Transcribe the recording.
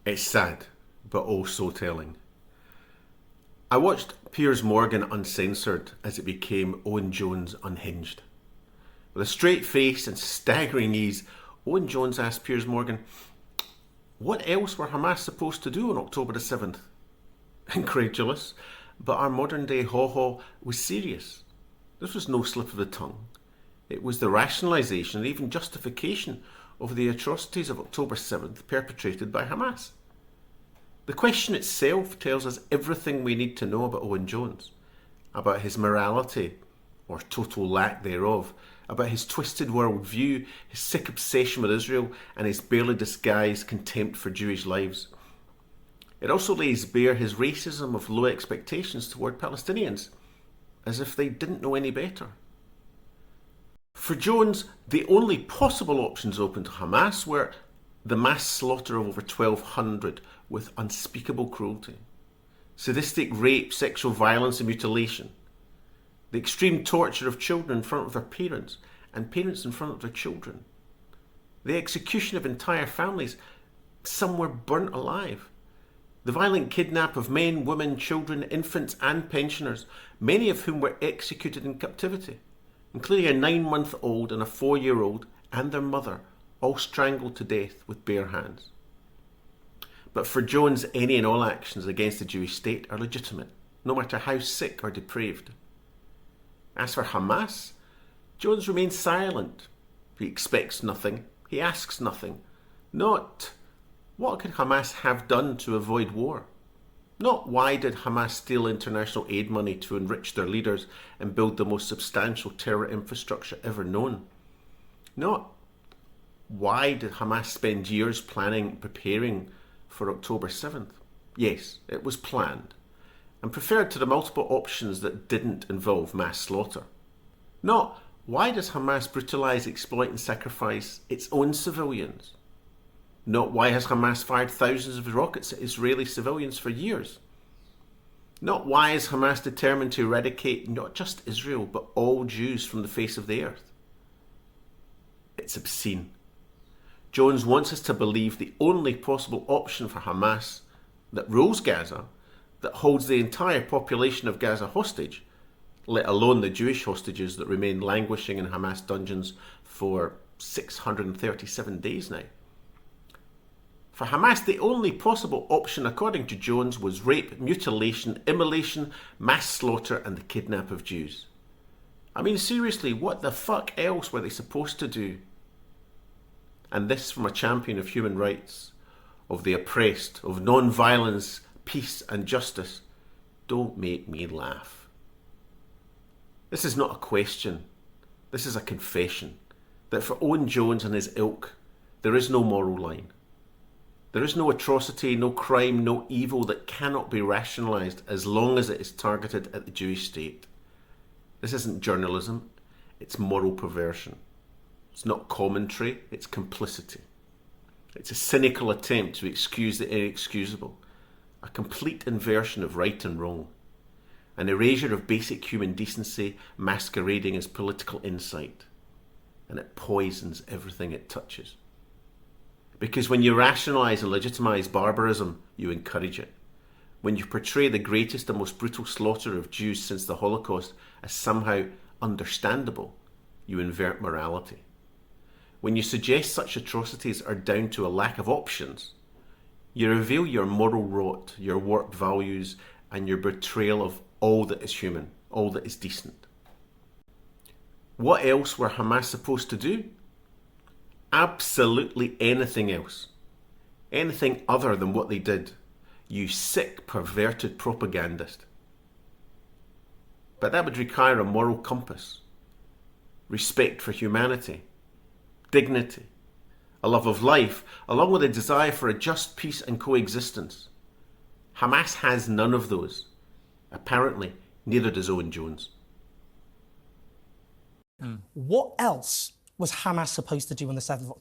It's sad, but also telling. I watched Piers Morgan Uncensored as it became Owen Jones Unhinged. With a straight face and staggering ease, Owen Jones asked Piers Morgan, what else were Hamas supposed to do on October the 7th? Incredulous, but our modern day ho-ho was serious. This was no slip of the tongue. It was the rationalisation and even justification of the atrocities of October 7th perpetrated by Hamas. The question itself tells us everything we need to know about Owen Jones, about his morality, or total lack thereof, about his twisted worldview, his sick obsession with Israel, and his barely disguised contempt for Jewish lives. It also lays bare his racism of low expectations toward Palestinians, as if they didn't know any better. For Jones, the only possible options open to Hamas were the mass slaughter of over 1,200 with unspeakable cruelty, sadistic rape, sexual violence and mutilation, the extreme torture of children in front of their parents and parents in front of their children, the execution of entire families, some were burnt alive, the violent kidnap of men, women, children, infants and pensioners, many of whom were executed in captivity, including a 9-month-old and a 4-year-old and their mother, all strangled to death with bare hands. But for Jones, any and all actions against the Jewish state are legitimate, no matter how sick or depraved. As for Hamas, Jones remains silent. He expects nothing, he asks nothing. Not, what could Hamas have done to avoid war? Not, why did Hamas steal international aid money to enrich their leaders and build the most substantial terror infrastructure ever known? Not, why did Hamas spend years planning and preparing for October 7th? Yes, it was planned, and preferred to the multiple options that didn't involve mass slaughter. Not, why does Hamas brutalise, exploit and sacrifice its own civilians? Not, why has Hamas fired thousands of rockets at Israeli civilians for years? Not, why is Hamas determined to eradicate not just Israel, but all Jews from the face of the earth? It's obscene. Jones wants us to believe the only possible option for Hamas that rules Gaza, that holds the entire population of Gaza hostage, let alone the Jewish hostages that remain languishing in Hamas dungeons for 637 days now. For Hamas, the only possible option, according to Jones, was rape, mutilation, immolation, mass slaughter and the kidnap of Jews. I mean, seriously, what the fuck else were they supposed to do? And this from a champion of human rights, of the oppressed, of non-violence, peace and justice. Don't make me laugh. This is not a question. This is a confession that for Owen Jones and his ilk, there is no moral line. There is no atrocity, no crime, no evil that cannot be rationalised as long as it is targeted at the Jewish state. This isn't journalism, it's moral perversion. It's not commentary, it's complicity. It's a cynical attempt to excuse the inexcusable, a complete inversion of right and wrong, an erasure of basic human decency masquerading as political insight, and it poisons everything it touches. Because when you rationalise and legitimise barbarism, you encourage it. When you portray the greatest and most brutal slaughter of Jews since the Holocaust as somehow understandable, you invert morality. When you suggest such atrocities are down to a lack of options, you reveal your moral rot, your warped values, and your betrayal of all that is human, all that is decent. What else were Hamas supposed to do? Absolutely anything else. Anything other than what they did. You sick, perverted propagandist. But that would require a moral compass, respect for humanity, dignity, a love of life, along with a desire for a just peace and coexistence. Hamas has none of those. Apparently, neither does Owen Jones. What else was Hamas supposed to do on the 7th of October?